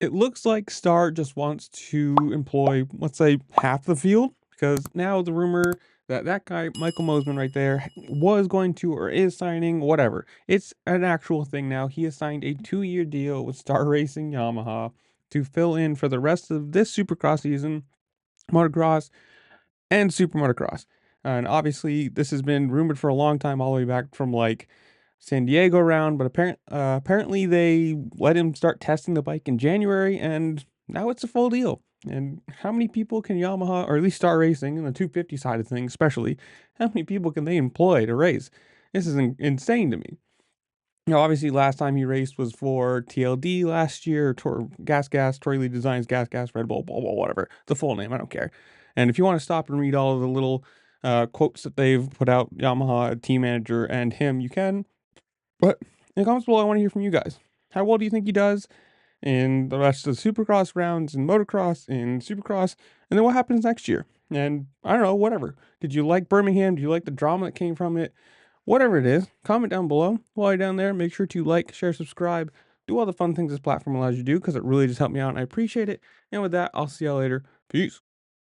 it looks like Star just wants to employ, let's say, half the field, because now the rumor that that guy, Michael Moiman right there, was going to or is signing, whatever. It's an actual thing now. He has signed a 2-year deal with Star Racing Yamaha to fill in for the rest of this Supercross season, motocross, and super motocross. And obviously, this has been rumored for a long time, all the way back from like San Diego round. But apparently, they let him start testing the bike in January, and now it's a full deal. And how many people can Yamaha, or at least Star Racing, and the 250 side of things, especially, how many people can they employ to race? This is insane to me. Obviously, last time he raced was for TLD last year, Gas Gas, Tory Lee Designs, Gas Gas, Red Bull, blah, blah, whatever. The full name, I don't care. And if you want to stop and read all of the little quotes that they've put out, Yamaha, team manager, and him, you can. But in the comments below, I want to hear from you guys. How well do you think he does in the rest of the Supercross rounds, in motocross, in Supercross, and then what happens next year? And I don't know, whatever. Did you like Birmingham? Did you like the drama that came from it? Whatever it is, comment down below. While you're down there, make sure to like, share, subscribe, do all the fun things this platform allows you to do, because it really just helped me out and I appreciate it. And with that, I'll see y'all later. Peace.